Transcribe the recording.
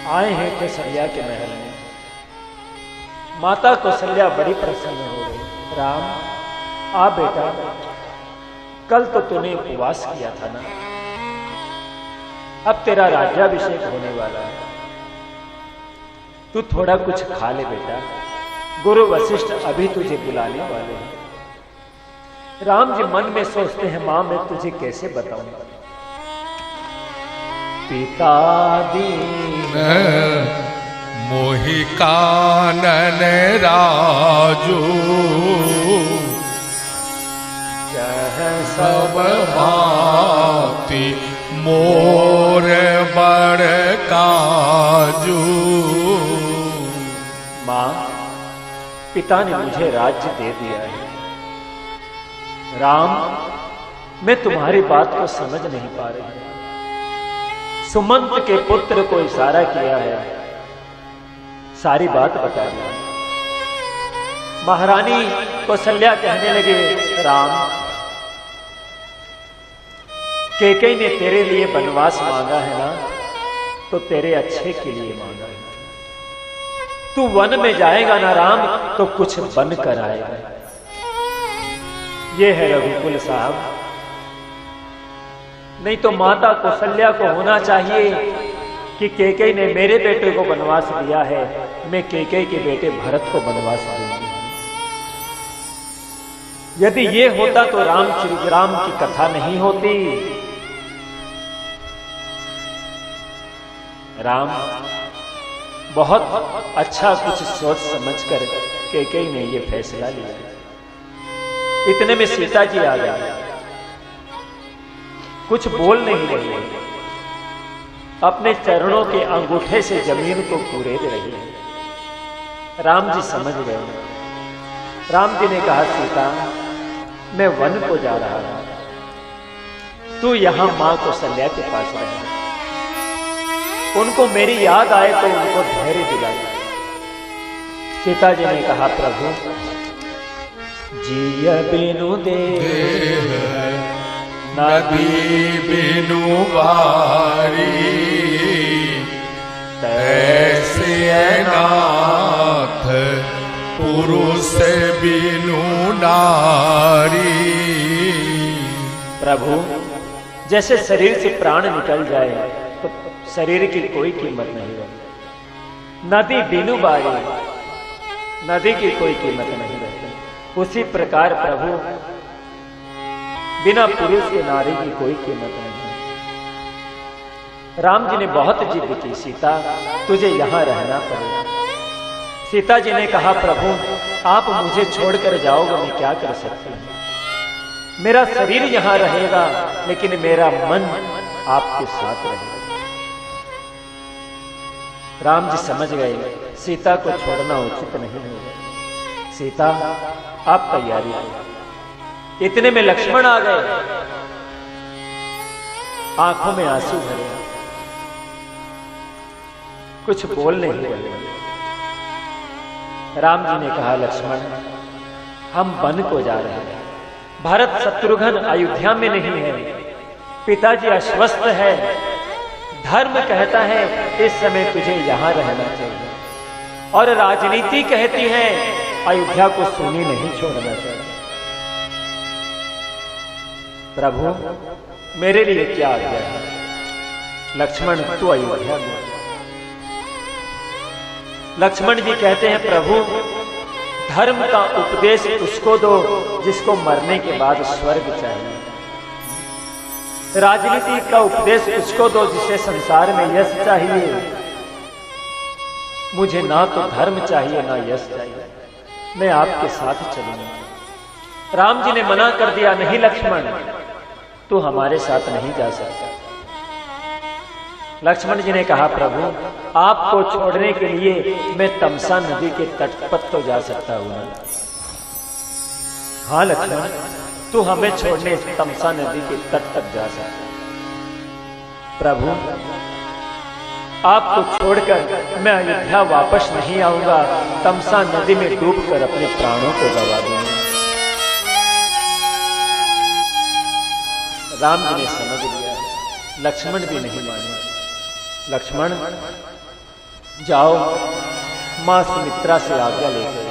आए हैं कौशल्या के महल में। माता कौशल्या बड़ी प्रसन्न हो गई। राम, आ बेटा, कल तो तूने उपवास किया था ना, अब तेरा राज्याभिषेक होने वाला है, तू थोड़ा कुछ खा ले बेटा, गुरु वशिष्ठ अभी तुझे बुलाने वाले हैं। राम जी मन में सोचते हैं, मां मैं तुझे कैसे बताऊं, पिता दीन मोहि कानन राजू, सब भांति मोर बड़ काजू। मां, पिता ने मुझे राज्य दे दिया है। राम, मैं तुम्हारी बात को समझ नहीं पा रही। सुमंत के पुत्र को इशारा किया है, सारी बात बता दी। महारानी कौशल्या कहने लगे, राम, कैकेयी ने तेरे लिए वनवास मांगा है ना, तो तेरे अच्छे के लिए मांगा है। तू वन में जाएगा ना राम, तो कुछ बन कर आएगा। ये है रघुकुल साहब। नहीं तो माता कौशल्या को होना चाहिए कि कैकेयी ने मेरे बेटे को वनवास दिया है, मैं कैकेयी के बेटे भरत को वनवास दूंगी। यदि ये होता तो राम की कथा नहीं होती। राम, बहुत अच्छा कुछ सोच समझकर कैकेयी ने यह फैसला लिया। इतने में सीता जी आ गई, कुछ बोल नहीं रही है, अपने चरणों के अंगूठे से जमीन को कुरेद रही है। राम जी समझ गए। राम जी ने कहा, सीता, मैं वन को जा रहा हूं, तू यहां मां कौशल्या के पास रह। उनको मेरी याद आए तो उनको धैर्य दिला। सीता जी ने कहा, प्रभु, जिय बिनु दे नदी बिनु बारी, तैसे नाथ पुरुष बिनु नारी। प्रभु, जैसे शरीर से प्राण निकल जाए तो शरीर की कोई कीमत नहीं रहती। नदी बिनु बारी, नदी की कोई कीमत नहीं रहती। उसी प्रकार प्रभु, बिना पुरुष के नारी की कोई कीमत नहीं। राम जी ने बहुत जिद की, सीता, तुझे यहां रहना पड़ेगा। सीता जी ने कहा, प्रभु, आप मुझे छोड़कर जाओगे, मैं क्या कर सकती हूं। मेरा शरीर यहां रहेगा, लेकिन मेरा मन आपके साथ रहेगा। राम जी समझ गए, सीता को छोड़ना उचित नहीं होगा। सीता, आप तैयारी करो। इतने में लक्ष्मण आ गए, आंखों में आंसू भरे, कुछ बोल नहीं रहे। राम जी ने कहा, लक्ष्मण, हम वन को जा रहे हैं। भरत शत्रुघ्न अयोध्या में नहीं है, पिताजी अस्वस्थ है। धर्म कहता है इस समय तुझे यहां रहना चाहिए, और राजनीति कहती है अयोध्या को सूनी नहीं छोड़ना चाहिए। प्रभु, मेरे लिए क्या आज्ञा है? लक्ष्मण, तू अयोध्या में। लक्ष्मण जी कहते हैं, प्रभु, धर्म का उपदेश उसको दो जिसको मरने के बाद स्वर्ग चाहिए। राजनीति का उपदेश उसको दो जिसे संसार में यश चाहिए। मुझे ना तो धर्म चाहिए ना यश चाहिए, मैं आपके साथ चलूंगा। राम जी ने मना कर दिया, नहीं लक्ष्मण, तू हमारे साथ नहीं जा सकता। लक्ष्मण जी ने कहा, प्रभु, आपको छोड़ने के लिए मैं तमसा नदी के तट पर तो जा सकता हूं ना। हाँ लक्ष्मण, तू हमें छोड़ने तमसा नदी के तट तक जा सकता। प्रभु, आपको छोड़कर मैं अयोध्या वापस नहीं आऊंगा, तमसा नदी में डूबकर अपने प्राणों को गवा दूंगा। राम जी ने समझ लिया, लक्ष्मण भी नहीं माने। लक्ष्मण, जाओ मां सुमित्रा से आज्ञा लेकर